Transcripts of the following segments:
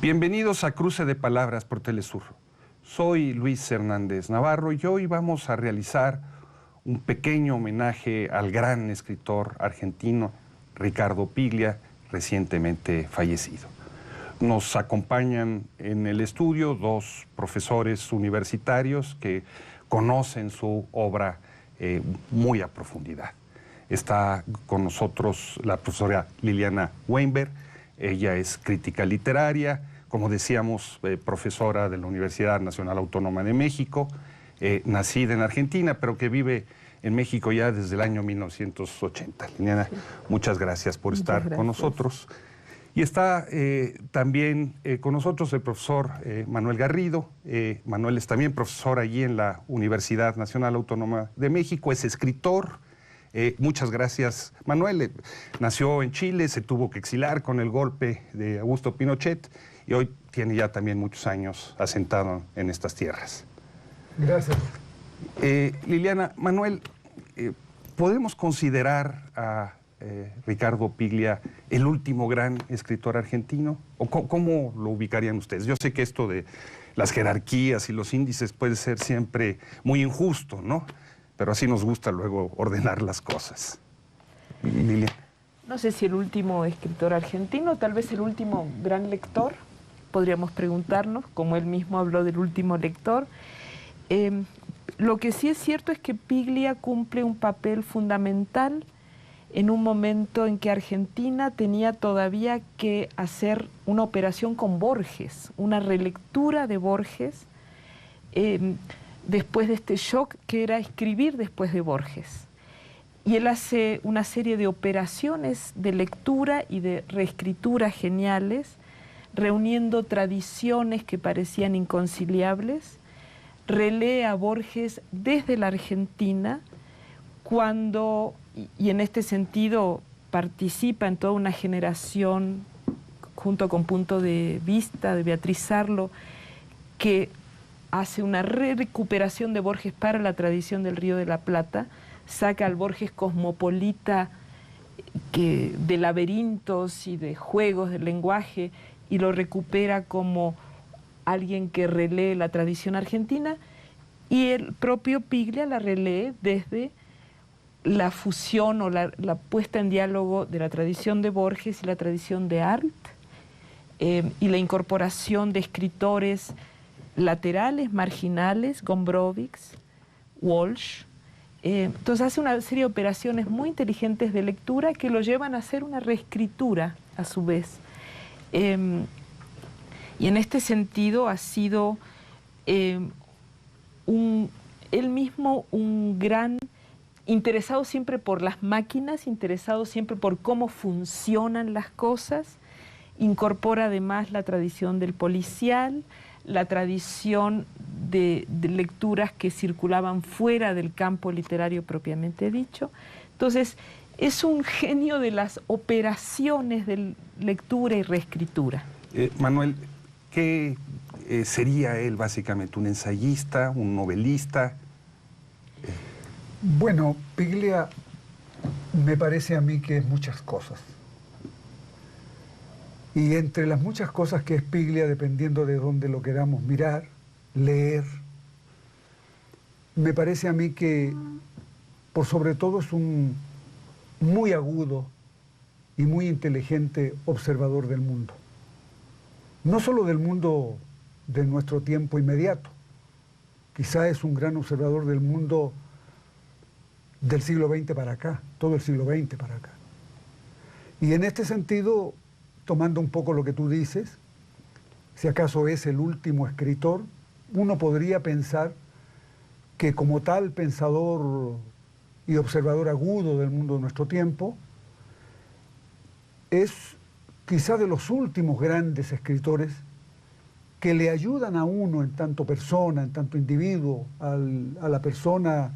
Bienvenidos a Cruce de Palabras por Telesur. Soy Luis Hernández Navarro y hoy vamos a realizar un pequeño homenaje al gran escritor argentino Ricardo Piglia, recientemente fallecido. Nos acompañan en el estudio dos profesores universitarios que conocen su obra muy a profundidad. Está con nosotros la profesora Liliana Weinberg. Ella es crítica literaria, como decíamos, profesora de la Universidad Nacional Autónoma de México, nacida en Argentina, pero que vive en México ya desde el año 1980. Liliana, muchas gracias por estar con nosotros. Y está también con nosotros el profesor Manuel Garrido. Manuel es también profesor allí en la Universidad Nacional Autónoma de México, es escritor. Muchas gracias, Manuel. Nació en Chile, se tuvo que exilar con el golpe de Augusto Pinochet y hoy tiene ya también muchos años asentado en estas tierras. Gracias. Liliana, Manuel, ¿podemos considerar a Ricardo Piglia el último gran escritor argentino? ¿O cómo lo ubicarían ustedes? Yo sé que esto de las jerarquías y los índices puede ser siempre muy injusto, ¿no? Pero así nos gusta luego ordenar las cosas. Liliana. No sé si el último escritor argentino, tal vez el último gran lector, podríamos preguntarnos, como él mismo habló del último lector. Lo que sí es cierto es que Piglia cumple un papel fundamental en un momento en que Argentina tenía todavía que hacer una operación con Borges, una relectura de Borges, después de este shock que era escribir después de Borges. Y él hace una serie de operaciones de lectura y de reescritura geniales, reuniendo tradiciones que parecían inconciliables. Relee a Borges desde la Argentina, y en este sentido participa en toda una generación, junto con Punto de Vista, de Beatriz Arlo, que hace una recuperación de Borges para la tradición del Río de la Plata, saca al Borges cosmopolita de laberintos y de juegos del lenguaje y lo recupera como alguien que relee la tradición argentina, y el propio Piglia la relee desde la fusión o la puesta en diálogo de la tradición de Borges y la tradición de Arlt, y la incorporación de escritores laterales, marginales, Gombrowicz, Walsh. Entonces hace una serie de operaciones muy inteligentes de lectura que lo llevan a hacer una reescritura a su vez. Y en este sentido ha sido él mismo un gran interesado siempre por las máquinas, interesado siempre por cómo funcionan las cosas. Incorpora además la tradición del policial, la tradición de lecturas que circulaban fuera del campo literario propiamente dicho. Entonces, es un genio de las operaciones de lectura y reescritura. Manuel, ¿qué sería él básicamente? ¿Un ensayista, un novelista? Bueno, Piglia me parece a mí que es muchas cosas. Y entre las muchas cosas que es Piglia, dependiendo de dónde lo queramos mirar, leer, me parece a mí que por sobre todo es un muy agudo y muy inteligente observador del mundo. No solo del mundo de nuestro tiempo inmediato, quizá es un gran observador del mundo del siglo XX para acá, todo el siglo XX para acá. Y en este sentido, tomando un poco lo que tú dices, si acaso es el último escritor, uno podría pensar que como tal pensador y observador agudo del mundo de nuestro tiempo, es quizá de los últimos grandes escritores que le ayudan a uno en tanto persona, en tanto individuo, a la persona,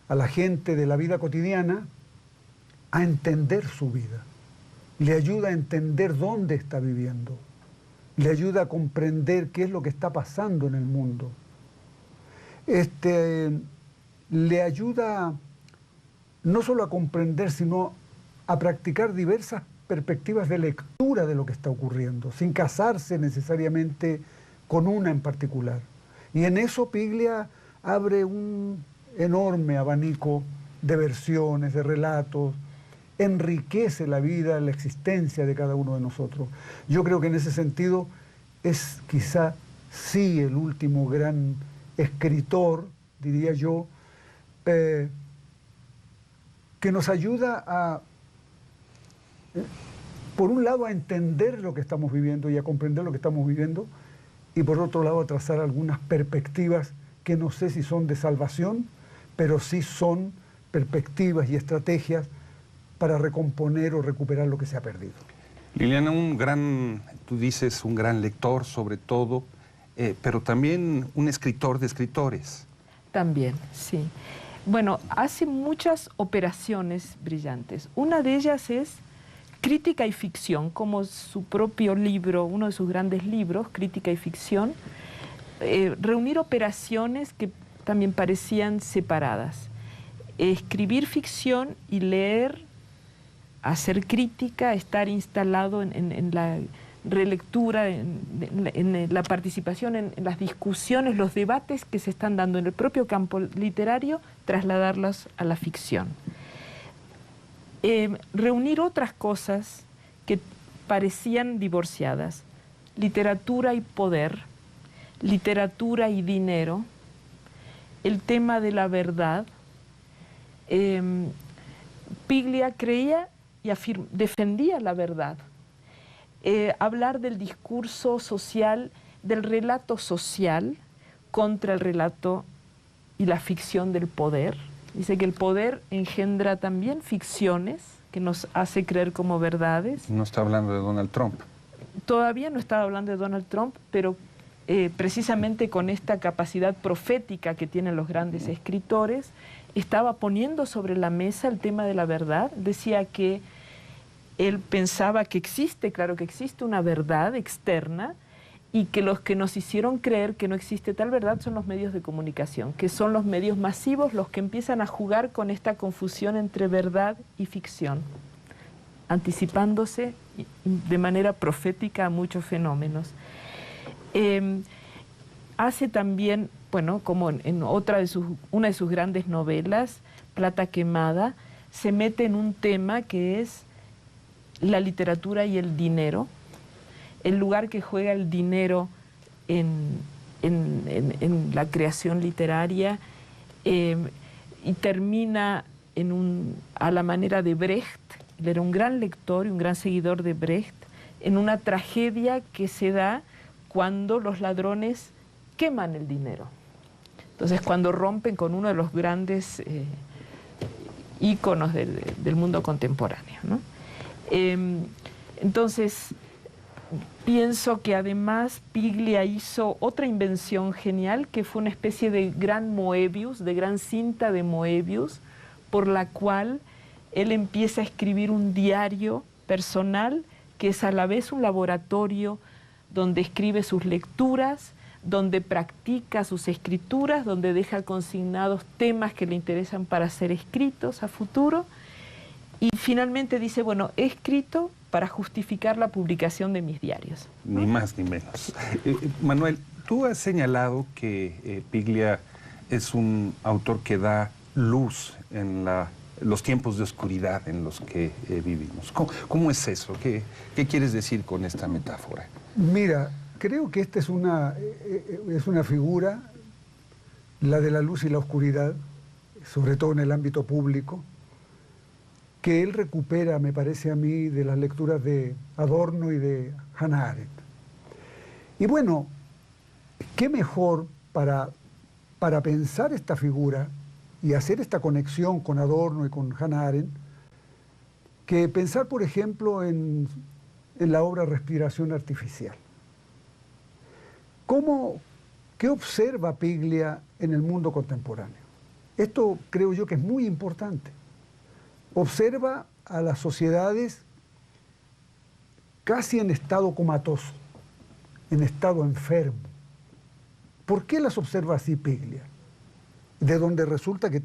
a la gente de la vida cotidiana, a entender su vida. Le ayuda a entender dónde está viviendo. Le ayuda a comprender qué es lo que está pasando en el mundo. le ayuda no solo a comprender, sino a practicar diversas perspectivas de lectura de lo que está ocurriendo, sin casarse necesariamente con una en particular. Y en eso Piglia abre un enorme abanico de versiones, de relatos, enriquece la vida, la existencia de cada uno de nosotros. Yo creo que en ese sentido es quizá sí el último gran escritor, diría yo, que nos ayuda a, por un lado, a entender lo que estamos viviendo y a comprender lo que estamos viviendo, y por otro lado, a trazar algunas perspectivas que no sé si son de salvación, pero sí son perspectivas y estrategias para recomponer o recuperar lo que se ha perdido. Liliana, tú dices, un gran lector sobre todo, pero también un escritor de escritores. También, sí. Bueno, hace muchas operaciones brillantes. Una de ellas es crítica y ficción, como su propio libro, uno de sus grandes libros, Crítica y Ficción, reunir operaciones que también parecían separadas. Escribir ficción y leer, hacer crítica, estar instalado en la relectura, en la participación, en las discusiones, los debates que se están dando en el propio campo literario, trasladarlos a la ficción. Reunir otras cosas que parecían divorciadas, literatura y poder, literatura y dinero, el tema de la verdad. Piglia creía y defendía la verdad. Hablar del discurso social, del relato social contra el relato y la ficción del poder. Dice que el poder engendra también ficciones que nos hace creer como verdades. No está hablando de Donald Trump. Todavía no estaba hablando de Donald Trump, pero precisamente con esta capacidad profética que tienen los grandes escritores, estaba poniendo sobre la mesa el tema de la verdad. Decía que él pensaba que existe, claro que existe una verdad externa, y que los que nos hicieron creer que no existe tal verdad son los medios de comunicación, que son los medios masivos los que empiezan a jugar con esta confusión entre verdad y ficción, anticipándose de manera profética a muchos fenómenos. Hace también, bueno, como en una de sus grandes novelas, Plata Quemada, se mete en un tema que es la literatura y el dinero, el lugar que juega el dinero en la creación literaria, y termina a la manera de Brecht. Él era un gran lector y un gran seguidor de Brecht, en una tragedia que se da cuando los ladrones queman el dinero. Entonces, cuando rompen con uno de los grandes íconos del mundo contemporáneo, ¿no? Entonces, pienso que además Piglia hizo otra invención genial, que fue una especie de gran Moebius, de gran cinta de Moebius, por la cual él empieza a escribir un diario personal que es a la vez un laboratorio donde escribe sus lecturas, donde practica sus escrituras, donde deja consignados temas que le interesan para ser escritos a futuro, y finalmente dice, bueno, he escrito para justificar la publicación de mis diarios, ¿no? Ni más ni menos. Manuel, tú has señalado que Piglia es un autor que da luz en los tiempos de oscuridad en los que vivimos. ¿Cómo es eso? ¿Qué quieres decir con esta metáfora? Mira, creo que esta es una figura, la de la luz y la oscuridad, sobre todo en el ámbito público, que él recupera, me parece a mí, de las lecturas de Adorno y de Hannah Arendt. Y bueno, qué mejor para pensar esta figura y hacer esta conexión con Adorno y con Hannah Arendt, que pensar, por ejemplo, en la obra Respiración Artificial. ¿Qué observa Piglia en el mundo contemporáneo? Esto creo yo que es muy importante. Observa a las sociedades casi en estado comatoso, en estado enfermo. ¿Por qué las observa así Piglia? de donde resulta que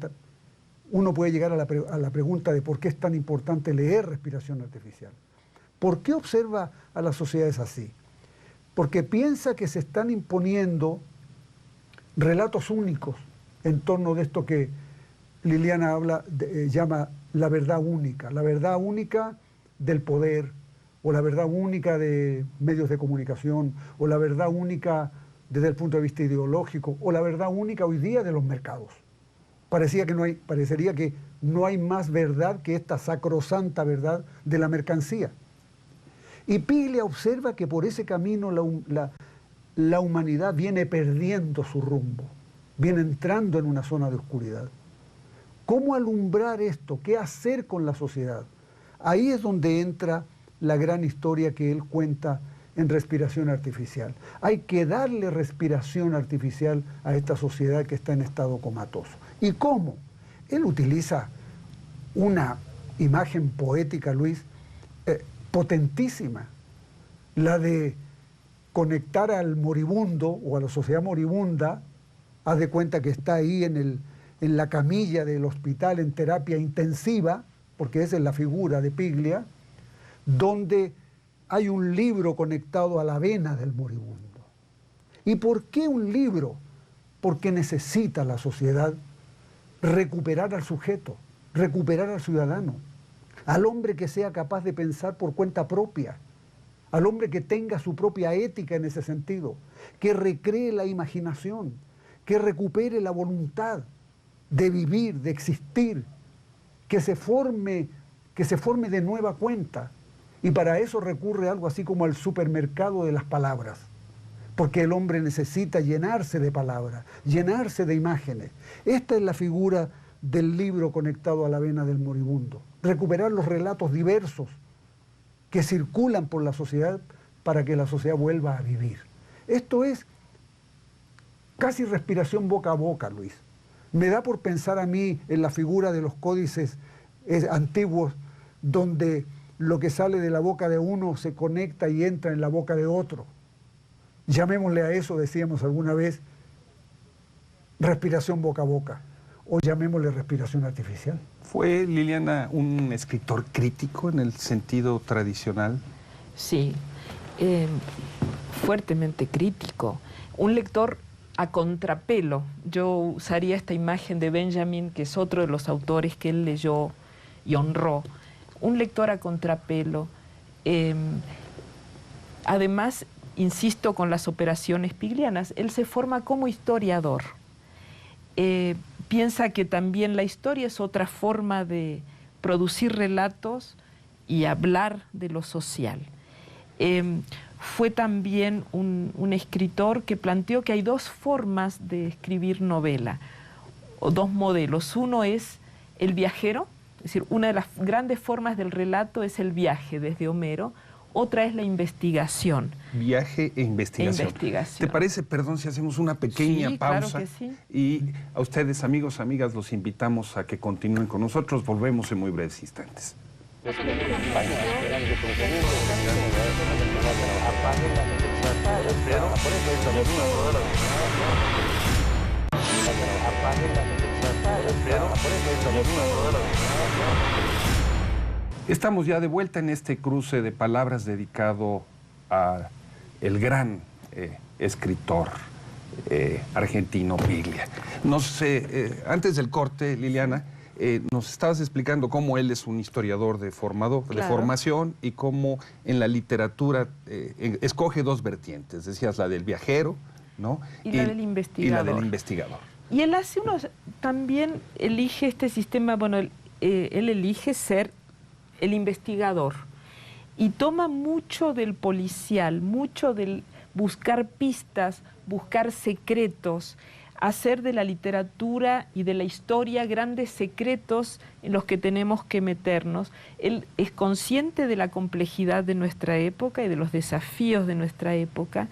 uno puede llegar a la pregunta de por qué es tan importante leer respiración artificial. ¿Por qué observa a las sociedades así? Porque piensa que se están imponiendo relatos únicos en torno de esto que Liliana llama la verdad única del poder, o la verdad única de medios de comunicación, o la verdad única desde el punto de vista ideológico, o la verdad única hoy día de los mercados. Parecería que no hay más verdad que esta sacrosanta verdad de la mercancía. Y Piglia observa que por ese camino la humanidad viene perdiendo su rumbo, viene entrando en una zona de oscuridad. ¿Cómo alumbrar esto? ¿Qué hacer con la sociedad? Ahí es donde entra la gran historia que él cuenta en Respiración Artificial. Hay que darle respiración artificial a esta sociedad que está en estado comatoso. ¿Y cómo? Él utiliza una imagen poética, Luis, potentísima, la de conectar al moribundo o a la sociedad moribunda. Haz de cuenta que está ahí en la camilla del hospital en terapia intensiva, porque esa es la figura de Piglia, donde hay un libro conectado a la vena del moribundo. ¿Y por qué un libro? Porque necesita la sociedad recuperar al sujeto, recuperar al ciudadano, al hombre que sea capaz de pensar por cuenta propia, al hombre que tenga su propia ética en ese sentido, que recree la imaginación, que recupere la voluntad de vivir, de existir, que se forme de nueva cuenta. Y para eso recurre algo así como al supermercado de las palabras, porque el hombre necesita llenarse de palabras, llenarse de imágenes. Esta es la figura del libro conectado a la vena del moribundo, recuperar los relatos diversos que circulan por la sociedad para que la sociedad vuelva a vivir. Esto es casi respiración boca a boca, Luis. Me da por pensar a mí en la figura de los códices antiguos, donde lo que sale de la boca de uno se conecta y entra en la boca de otro. Llamémosle a eso, decíamos alguna vez, respiración boca a boca, o llamémosle respiración artificial. ¿Fue Liliana un escritor crítico en el sentido tradicional? Sí, fuertemente crítico. Un lector a contrapelo. Yo usaría esta imagen de Benjamin, que es otro de los autores que él leyó y honró. Un lector a contrapelo. Además, insisto con las operaciones piglianas, él se forma como historiador. Piensa que también la historia es otra forma de producir relatos y hablar de lo social. Fue también un escritor que planteó que hay dos formas de escribir novela, o dos modelos. Uno es el viajero, es decir, una de las grandes formas del relato es el viaje desde Homero, otra es la investigación. Viaje e investigación. ¿Te parece, perdón, si hacemos una pequeña pausa? Claro que sí. Y a ustedes, amigos, amigas, los invitamos a que continúen con nosotros. Volvemos en muy breves instantes. Estamos ya de vuelta en este cruce de palabras dedicado a el gran escritor argentino Piglia. Antes del corte, Liliana, nos estabas explicando cómo él es un historiador de formación y cómo en la literatura escoge dos vertientes. Decías la del viajero, ¿no? Y la del investigador. Y él también elige este sistema, bueno, él elige ser el investigador y toma mucho del policial, mucho del buscar pistas, buscar secretos, hacer de la literatura y de la historia grandes secretos en los que tenemos que meternos. Él es consciente de la complejidad de nuestra época y de los desafíos de nuestra época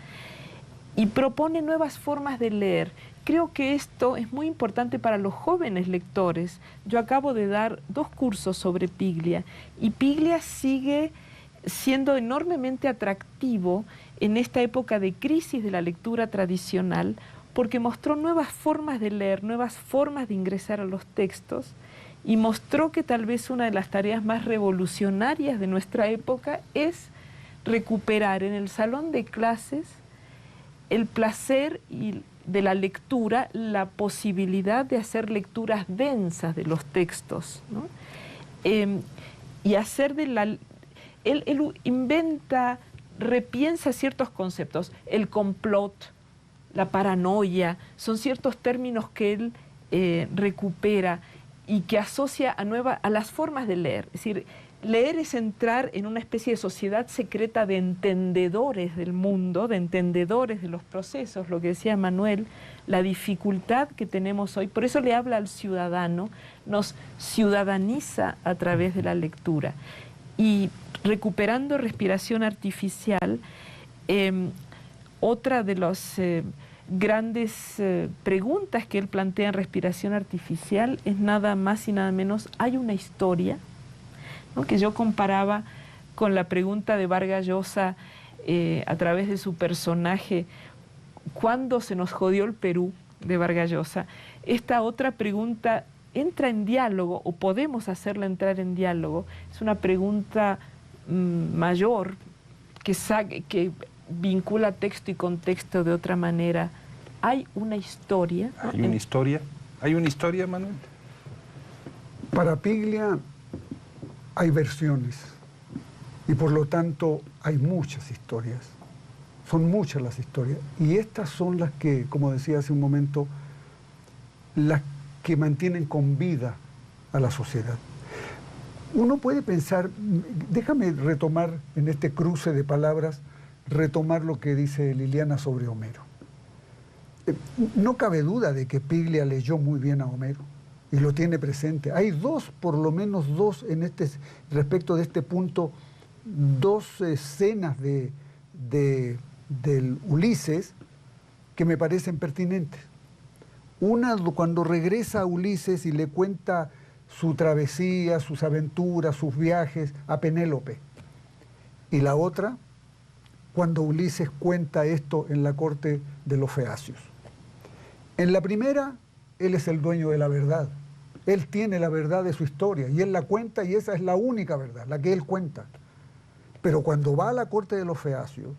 y propone nuevas formas de leer. Creo que esto es muy importante para los jóvenes lectores. Yo acabo de dar 2 cursos sobre Piglia y Piglia sigue siendo enormemente atractivo en esta época de crisis de la lectura tradicional, porque mostró nuevas formas de leer, nuevas formas de ingresar a los textos, y mostró que tal vez una de las tareas más revolucionarias de nuestra época es recuperar en el salón de clases el placer de la lectura, la posibilidad de hacer lecturas densas de los textos, ¿no? Y hacer de la... Él inventa, repiensa ciertos conceptos, el complot, la paranoia, son ciertos términos que él recupera y que asocia a las formas de leer. Es decir, leer es entrar en una especie de sociedad secreta de entendedores del mundo, de entendedores de los procesos, lo que decía Manuel, la dificultad que tenemos hoy. Por eso le habla al ciudadano, nos ciudadaniza a través de la lectura. Y recuperando respiración artificial, otra de las grandes preguntas que él plantea en respiración artificial es nada más y nada menos, ¿hay una historia? ¿No? Que yo comparaba con la pregunta de Vargas Llosa a través de su personaje, ¿cuándo se nos jodió el Perú?, de Vargas Llosa. Esta otra pregunta entra en diálogo, o podemos hacerla entrar en diálogo. Es una pregunta mayor que vincula texto y contexto de otra manera. ¿Hay una historia? ¿Hay una historia? ¿Hay una historia, Manuel? Para Piglia hay versiones y por lo tanto hay muchas historias. Son muchas las historias y estas son las que, como decía hace un momento, las que mantienen con vida a la sociedad. Uno puede pensar, déjame retomar en este cruce de palabras, retomar lo que dice Liliana sobre Homero. No cabe duda de que Piglia leyó muy bien a Homero y lo tiene presente. Hay por lo menos dos respecto de este punto, dos escenas del Ulises que me parecen pertinentes. Una cuando regresa a Ulises y le cuenta su travesía, sus aventuras, sus viajes a Penélope. Y la otra, cuando Ulises cuenta esto en la corte de los Feacios. En la primera, él es el dueño de la verdad. Él tiene la verdad de su historia y él la cuenta y esa es la única verdad, la que él cuenta. Pero cuando va a la corte de los Feacios,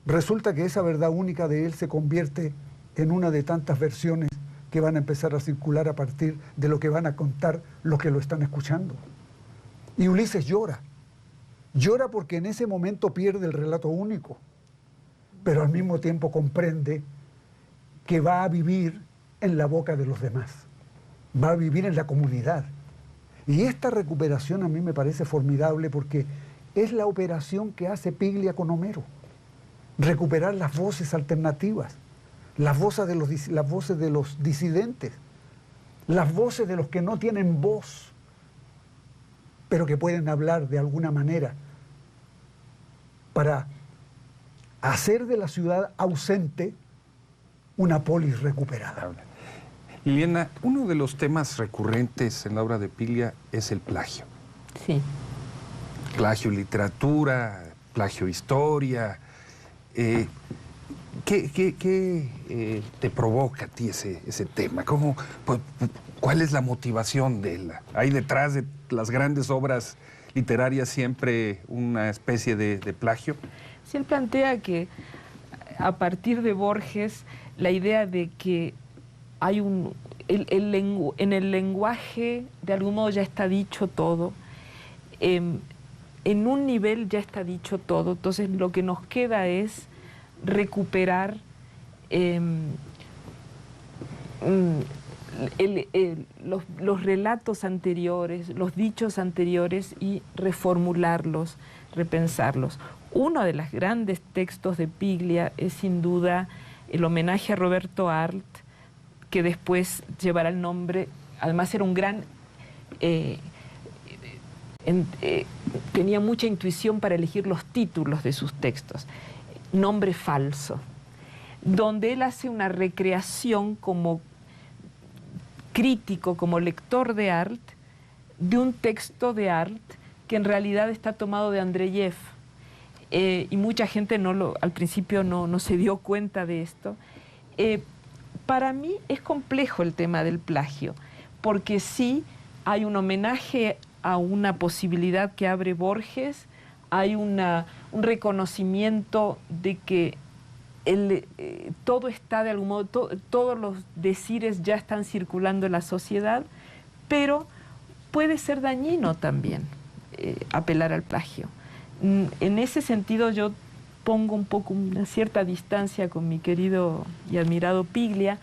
resulta que esa verdad única de él se convierte en una de tantas versiones que van a empezar a circular a partir de lo que van a contar los que lo están escuchando. Y Ulises llora. Llora porque en ese momento pierde el relato único, pero al mismo tiempo comprende que va a vivir en la boca de los demás, va a vivir en la comunidad. Y esta recuperación a mí me parece formidable porque es la operación que hace Piglia con Homero. Recuperar las voces alternativas, las voces de los disidentes, las voces de los que no tienen voz, pero que pueden hablar de alguna manera para hacer de la ciudad ausente una polis recuperada. Liliana, uno de los temas recurrentes en la obra de Piglia es el plagio. Sí. Plagio literatura, plagio historia. ¿Qué te provoca a ti ese tema? ¿Cuál es la motivación de él? ¿Hay detrás de las grandes obras literarias siempre una especie de plagio? Sí, él plantea que a partir de Borges la idea de que hay en el lenguaje de algún modo ya está dicho todo, en un nivel ya está dicho todo, entonces lo que nos queda es recuperar los relatos anteriores, los dichos anteriores y reformularlos, repensarlos. Uno de los grandes textos de Piglia es sin duda el homenaje a Roberto Arlt, que después llevará el nombre, además era un gran... tenía mucha intuición para elegir los títulos de sus textos. Nombre falso, donde él hace una recreación como crítico, como lector de Arlt, de un texto de Arlt que en realidad está tomado de Andreyev. Y mucha gente al principio no se dio cuenta de esto. Para mí es complejo el tema del plagio, porque sí hay un homenaje a una posibilidad que abre Borges, hay un reconocimiento de que todo está de algún modo, todos los decires ya están circulando en la sociedad, pero puede ser dañino también apelar al plagio. En ese sentido yo pongo un poco una cierta distancia con mi querido y admirado Piglia,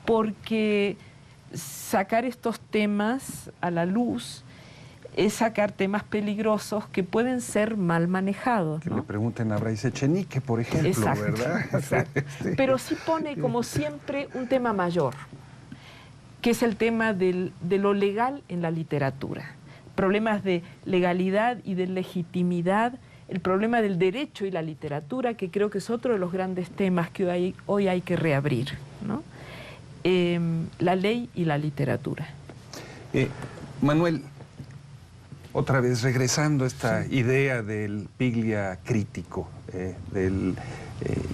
porque sacar estos temas a la luz es sacar temas peligrosos que pueden ser mal manejados, Que ¿no? le pregunten a Bryce Echenique, por ejemplo, Exacto, ¿verdad? exacto. Pero sí pone, como siempre, un tema mayor, que es el tema de lo legal en la literatura. Problemas de legalidad y de legitimidad, el problema del derecho y la literatura, que creo que es otro de los grandes temas que hoy hay que reabrir, ¿no? La ley y la literatura. Manuel, otra vez regresando a esta idea del Piglia crítico, del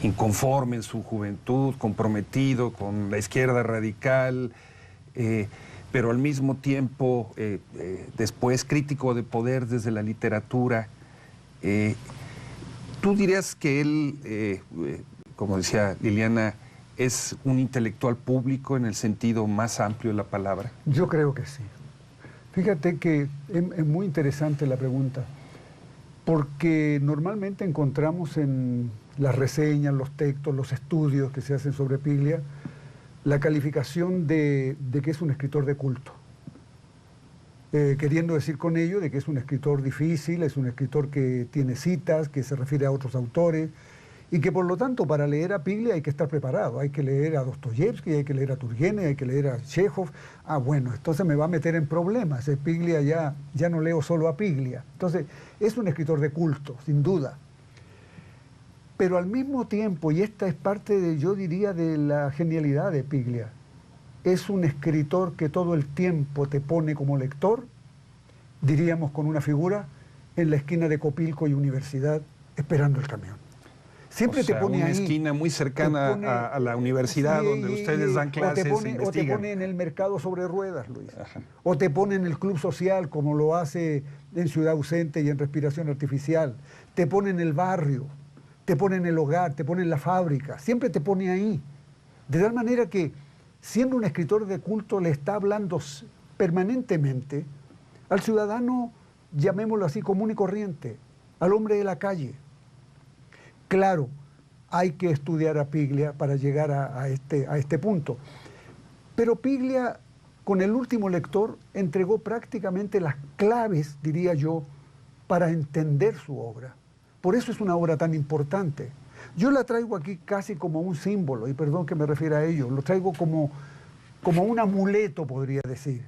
inconforme en su juventud, comprometido con la izquierda radical, pero al mismo tiempo después crítico de poder desde la literatura. ¿Tú dirías que él, como decía Liliana, es un intelectual público en el sentido más amplio de la palabra? Yo creo que sí. Fíjate que es muy interesante la pregunta, porque normalmente encontramos en las reseñas, los textos, los estudios que se hacen sobre Piglia, la calificación de que es un escritor de culto. Queriendo decir con ello de que es un escritor difícil, es un escritor que tiene citas, que se refiere a otros autores, y que por lo tanto para leer a Piglia hay que estar preparado. Hay que leer a Dostoyevsky, hay que leer a Turgenev, hay que leer a Chekhov. Ah, bueno, entonces me va a meter en problemas. Piglia ya no leo solo a Piglia. Entonces, es un escritor de culto, sin duda. Pero al mismo tiempo, y esta es parte de, yo diría, de la genialidad de Piglia, es un escritor que todo el tiempo te pone como lector, diríamos con una figura, en la esquina de Copilco y Universidad, esperando el camión. Siempre te pone una ahí. esquina muy cercana a la universidad, sí, donde ustedes dan clases o te pone en el mercado sobre ruedas, Luis. Ajá. O te pone en el club social, como lo hace en Ciudad Ausente y en Respiración Artificial. Te pone en el barrio, te pone en el hogar, te pone en la fábrica. Siempre te pone ahí. De tal manera que, siendo un escritor de culto, le está hablando permanentemente al ciudadano, llamémoslo así, común y corriente, al hombre de la calle. Claro, hay que estudiar a Piglia para llegar a este punto. Pero Piglia, con El último lector, entregó prácticamente las claves, diría yo, para entender su obra. Por eso es una obra tan importante. Yo la traigo aquí casi como un símbolo, y perdón que me refiera a ello, lo traigo como un amuleto, podría decir.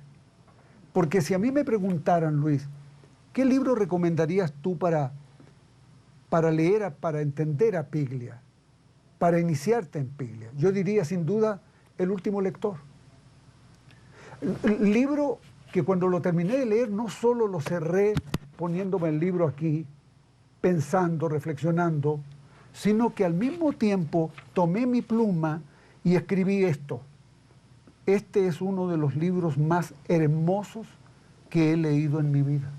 Porque si a mí me preguntaran, Luis, ¿qué libro recomendarías tú para leer, para entender a Piglia, para iniciarte en Piglia? Yo diría sin duda El último lector. El libro que cuando lo terminé de leer no solo lo cerré poniéndome el libro aquí, pensando, reflexionando, sino que al mismo tiempo tomé mi pluma y escribí esto. Este es uno de los libros más hermosos que he leído en mi vida.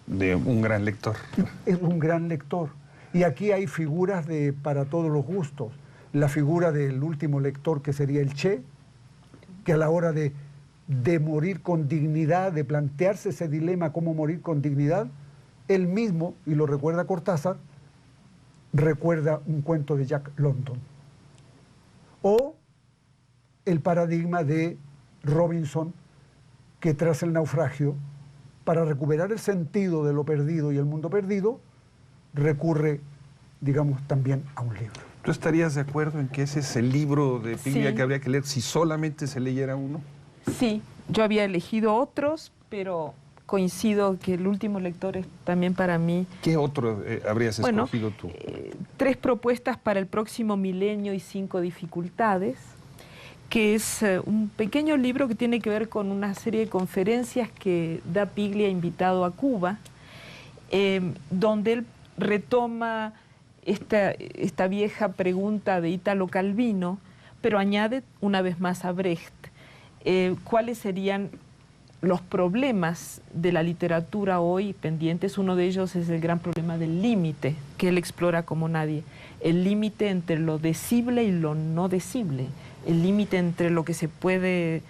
De un gran lector. Es un gran lector. Y aquí hay figuras para todos los gustos. La figura del último lector, que sería el Che, que a la hora de morir con dignidad, de plantearse ese dilema, cómo morir con dignidad, él mismo, y lo recuerda Cortázar, recuerda un cuento de Jack London. O el paradigma de Robinson, que tras el naufragio, para recuperar el sentido de lo perdido y el mundo perdido, recurre, digamos, también a un libro. ¿Tú estarías de acuerdo en que ese es el libro de Piglia sí, que habría que leer si solamente se leyera uno? Sí, yo había elegido otros, pero coincido que El último lector es también para mí... ¿Qué otro habrías escogido tú? 3 propuestas para el próximo milenio y 5 dificultades, que es un pequeño libro que tiene que ver con una serie de conferencias que da Piglia invitado a Cuba, donde él retoma esta vieja pregunta de Italo Calvino, pero añade una vez más a Brecht cuáles serían los problemas de la literatura hoy pendientes. Uno de ellos es el gran problema del límite, que él explora como nadie. El límite entre lo decible y lo no decible. El límite entre lo que se puede,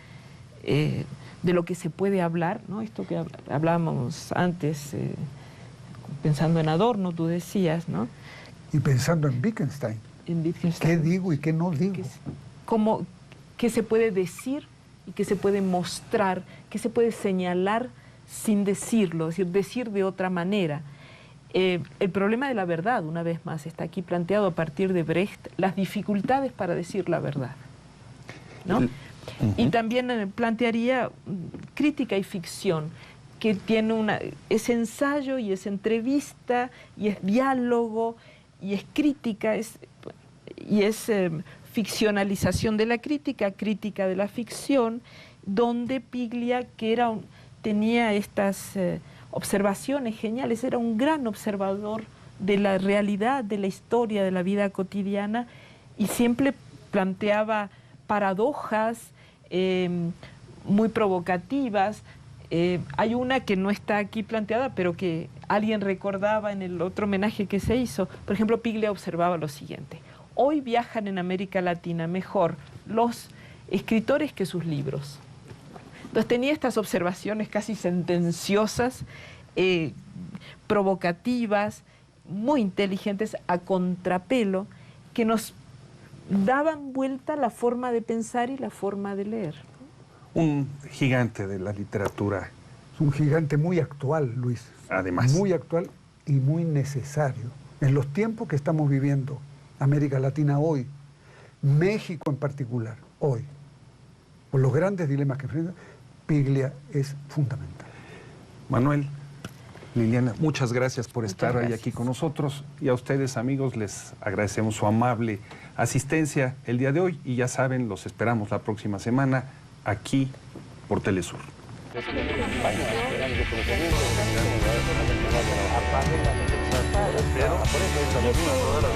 de lo que se puede hablar, ¿no? Esto que hablábamos antes, pensando en Adorno, tú decías, ¿no? Y pensando en Wittgenstein. ¿Qué digo y qué no digo? ¿Qué se puede decir y qué se puede mostrar, qué se puede señalar sin decirlo, es decir de otra manera? El problema de la verdad, una vez más, está aquí planteado a partir de Brecht, las dificultades para decir la verdad, ¿no? Y también plantearía crítica y ficción, que tiene es ensayo y es entrevista y es diálogo y es crítica y es ficcionalización de la crítica, crítica de la ficción, donde Piglia, que tenía estas observaciones geniales, era un gran observador de la realidad, de la historia, de la vida cotidiana, y siempre planteaba paradojas muy provocativas. Hay una que no está aquí planteada, pero que alguien recordaba en el otro homenaje que se hizo. Por ejemplo, Piglia observaba lo siguiente: hoy viajan en América Latina mejor los escritores que sus libros. Entonces tenía estas observaciones casi sentenciosas, provocativas, muy inteligentes, a contrapelo, que nos daban vuelta la forma de pensar y la forma de leer. Un gigante de la literatura. Es un gigante muy actual, Luis. Además. Muy actual y muy necesario. En los tiempos que estamos viviendo, América Latina hoy, México en particular, hoy, por los grandes dilemas que enfrentan, Piglia es fundamental. Manuel, Liliana, muchas gracias por estar hoy aquí con nosotros, y a ustedes, amigos, les agradecemos su amable asistencia el día de hoy, y ya saben, los esperamos la próxima semana aquí por Telesur. Pero, por eso,